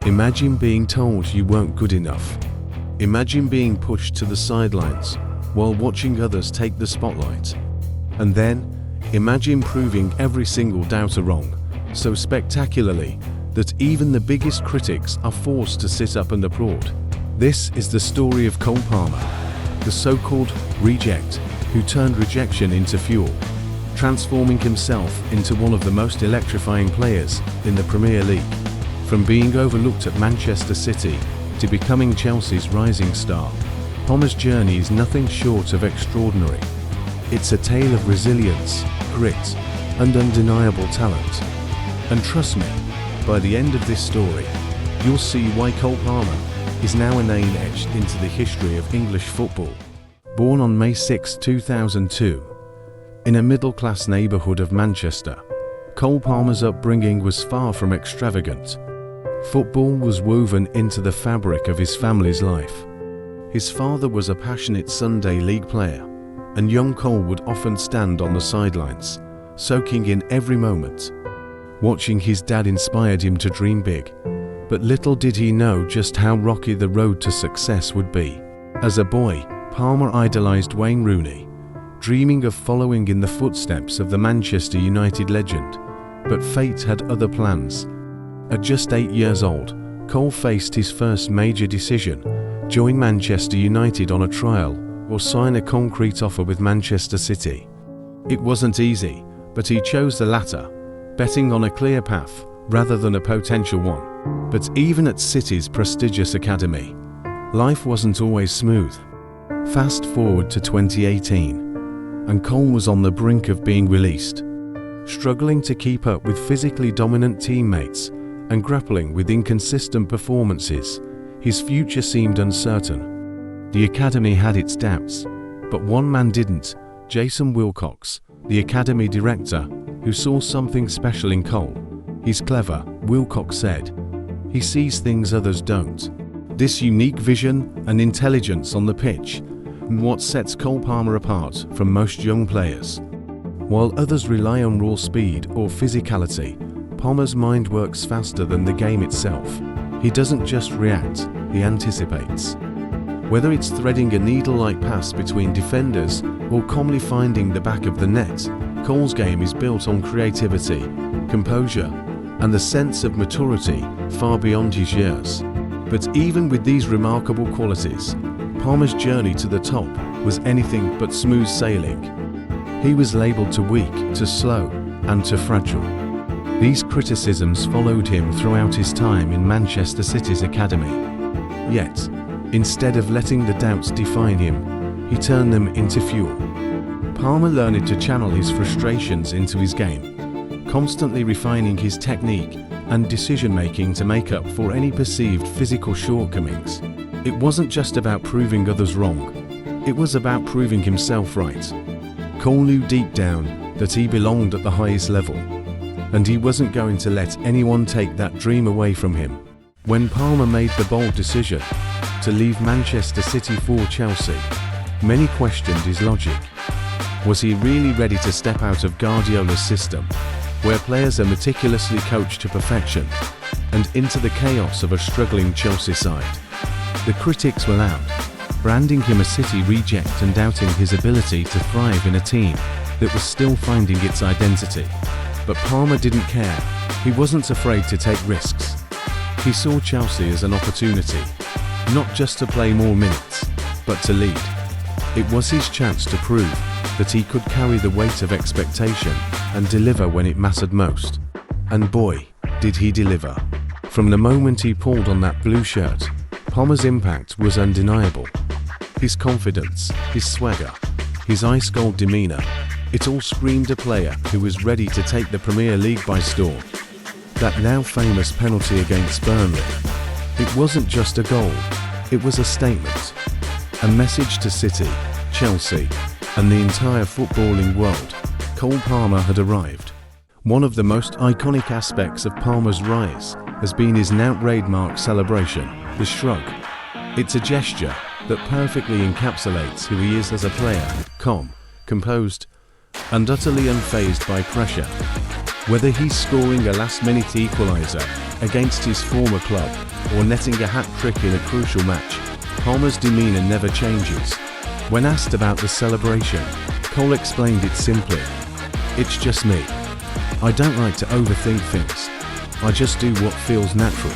Imagine being told you weren't good enough. Imagine being pushed to the sidelines while watching others take the spotlight. And then, imagine proving every single doubter wrong so spectacularly that even the biggest critics are forced to sit up and applaud. This is the story of Cole Palmer, the so-called reject who turned rejection into fuel, transforming himself into one of the most electrifying players in the Premier League. From being overlooked at Manchester City to becoming Chelsea's rising star, Palmer's journey is nothing short of extraordinary. It's a tale of resilience, grit, and undeniable talent. And trust me, by the end of this story, you'll see why Cole Palmer is now a name etched into the history of English football. Born on May 6, 2002, in a middle-class neighbourhood of Manchester, Cole Palmer's upbringing was far from extravagant. Football was woven into the fabric of his family's life. His father was a passionate Sunday league player, and young Cole would often stand on the sidelines, soaking in every moment. Watching his dad inspired him to dream big, but little did he know just how rocky the road to success would be. As a boy, Palmer idolized Wayne Rooney, dreaming of following in the footsteps of the Manchester United legend, but fate had other plans. At just 8 years old, Cole faced his first major decision: join Manchester United on a trial or sign a concrete offer with Manchester City. It wasn't easy, but he chose the latter, betting on a clear path rather than a potential one. But even at City's prestigious academy, life wasn't always smooth. Fast forward to 2018, and Cole was on the brink of being released. Struggling to keep up with physically dominant teammates and grappling with inconsistent performances, his future seemed uncertain. The academy had its doubts, but one man didn't: Jason Wilcox, the academy director, who saw something special in Cole. "He's clever," Wilcox said. "He sees things others don't." This unique vision and intelligence on the pitch is what sets Cole Palmer apart from most young players. While others rely on raw speed or physicality, Palmer's mind works faster than the game itself. He doesn't just react, he anticipates. Whether it's threading a needle-like pass between defenders or calmly finding the back of the net, Cole's game is built on creativity, composure, and the sense of maturity far beyond his years. But even with these remarkable qualities, Palmer's journey to the top was anything but smooth sailing. He was labelled too weak, too slow, and too fragile. These criticisms followed him throughout his time in Manchester City's academy. Yet, instead of letting the doubts define him, he turned them into fuel. Palmer learned to channel his frustrations into his game, constantly refining his technique and decision-making to make up for any perceived physical shortcomings. It wasn't just about proving others wrong, it was about proving himself right. Cole knew deep down that he belonged at the highest level, and he wasn't going to let anyone take that dream away from him. When Palmer made the bold decision to leave Manchester City for Chelsea, many questioned his logic. Was he really ready to step out of Guardiola's system, where players are meticulously coached to perfection, and into the chaos of a struggling Chelsea side? The critics were loud, branding him a City reject and doubting his ability to thrive in a team that was still finding its identity. But Palmer didn't care. He wasn't afraid to take risks. He saw Chelsea as an opportunity, not just to play more minutes, but to lead. It was his chance to prove that he could carry the weight of expectation and deliver when it mattered most. And boy, did he deliver. From the moment he pulled on that blue shirt, Palmer's impact was undeniable. His confidence, his swagger, his ice-cold demeanour, it all screamed a player who was ready to take the Premier League by storm. That now famous penalty against Burnley, it wasn't just a goal, it was a statement. A message to City, Chelsea, and the entire footballing world. Cole Palmer had arrived. One of the most iconic aspects of Palmer's rise has been his now-trademark celebration, the shrug. It's a gesture that perfectly encapsulates who he is as a player: calm, composed, and utterly unfazed by pressure. Whether he's scoring a last-minute equaliser against his former club, or netting a hat-trick in a crucial match, Palmer's demeanor never changes. When asked about the celebration, Cole explained it simply. "It's just me. I don't like to overthink things. I just do what feels natural."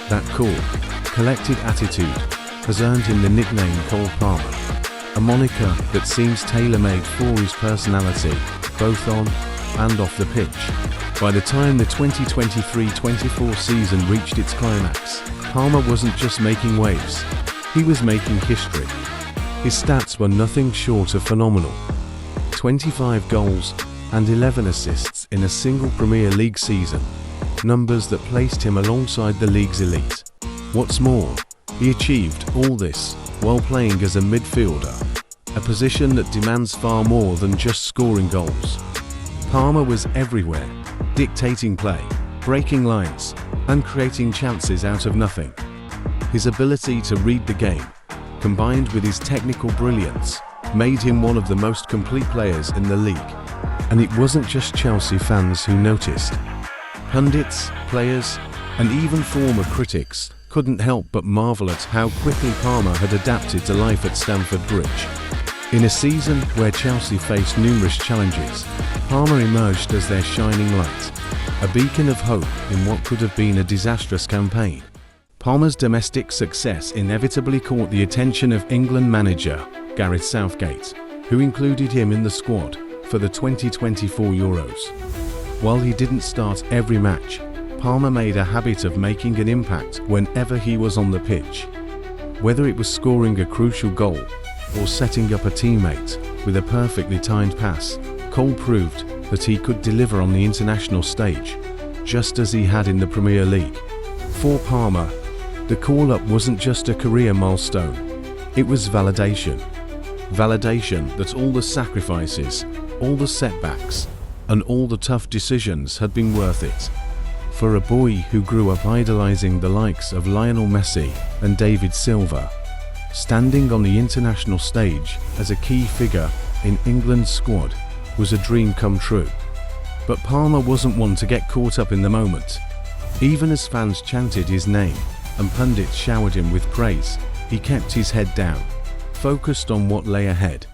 That cool, collected attitude has earned him the nickname Cole Palmer, a moniker that seems tailor-made for his personality, both on and off the pitch. By the time the 2023-24 season reached its climax, Palmer wasn't just making waves, he was making history. His stats were nothing short of phenomenal. 25 goals and 11 assists in a single Premier League season, numbers that placed him alongside the league's elite. What's more, he achieved all this while playing as a midfielder, a position that demands far more than just scoring goals. Palmer was everywhere, dictating play, breaking lines, and creating chances out of nothing. His ability to read the game, combined with his technical brilliance, made him one of the most complete players in the league. And it wasn't just Chelsea fans who noticed. Pundits, players, and even former critics couldn't help but marvel at how quickly Palmer had adapted to life at Stamford Bridge. In a season where Chelsea faced numerous challenges, Palmer emerged as their shining light, a beacon of hope in what could have been a disastrous campaign. Palmer's domestic success inevitably caught the attention of England manager Gareth Southgate, who included him in the squad for the 2024 Euros. While he didn't start every match, Palmer made a habit of making an impact whenever he was on the pitch. Whether it was scoring a crucial goal or setting up a teammate with a perfectly timed pass, Cole proved that he could deliver on the international stage, just as he had in the Premier League. For Palmer, the call-up wasn't just a career milestone, it was validation. Validation that all the sacrifices, all the setbacks, and all the tough decisions had been worth it. For a boy who grew up idolizing the likes of Lionel Messi and David Silva, standing on the international stage as a key figure in England's squad was a dream come true. But Palmer wasn't one to get caught up in the moment. Even as fans chanted his name and pundits showered him with praise, he kept his head down, focused on what lay ahead.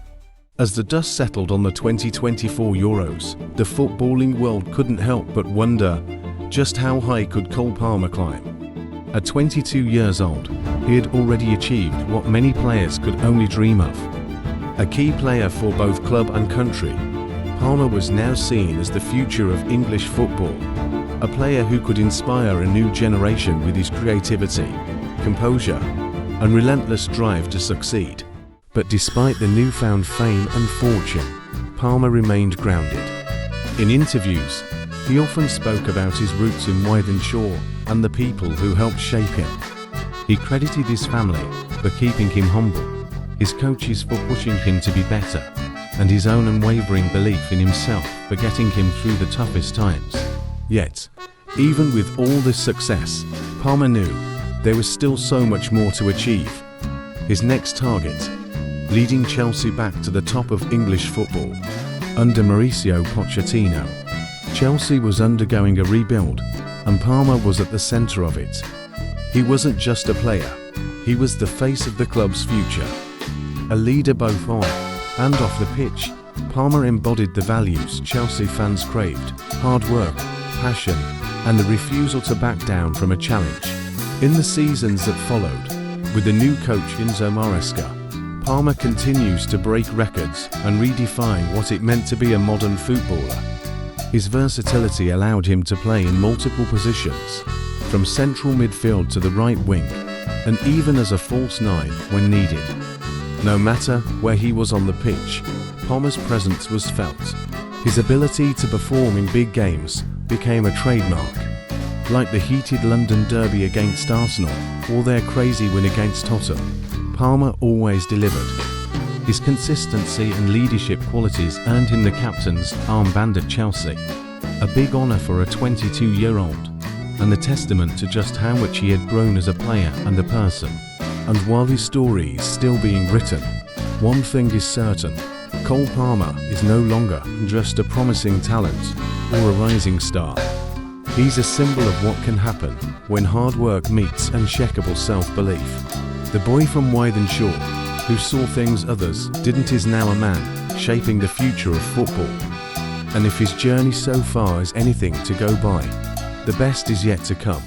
As the dust settled on the 2024 Euros, the footballing world couldn't help but wonder, just how high could Cole Palmer climb? At 22 years old, he had already achieved what many players could only dream of. A key player for both club and country, Palmer was now seen as the future of English football, a player who could inspire a new generation with his creativity, composure, and relentless drive to succeed. But despite the newfound fame and fortune, Palmer remained grounded. In interviews, he often spoke about his roots in Wythenshawe and the people who helped shape him. He credited his family for keeping him humble, his coaches for pushing him to be better, and his own unwavering belief in himself for getting him through the toughest times. Yet, even with all this success, Palmer knew there was still so much more to achieve. His next target, leading Chelsea back to the top of English football. Under Mauricio Pochettino, Chelsea was undergoing a rebuild, and Palmer was at the centre of it. He wasn't just a player, he was the face of the club's future. A leader both on and off the pitch, Palmer embodied the values Chelsea fans craved: hard work, passion, and the refusal to back down from a challenge. In the seasons that followed, with the new coach Enzo Maresca, Palmer continues to break records and redefine what it meant to be a modern footballer. His versatility allowed him to play in multiple positions, from central midfield to the right wing, and even as a false nine when needed. No matter where he was on the pitch, Palmer's presence was felt. His ability to perform in big games became a trademark. Like the heated London derby against Arsenal or their crazy win against Tottenham, Palmer always delivered. His consistency and leadership qualities earned him the captain's armband at Chelsea, a big honour for a 22-year-old, and a testament to just how much he had grown as a player and a person. And while his story is still being written, one thing is certain: Cole Palmer is no longer just a promising talent or a rising star. He's a symbol of what can happen when hard work meets unshakable self-belief. The boy from Wythenshawe, who saw things others didn't, is now a man shaping the future of football. And if his journey so far is anything to go by, the best is yet to come.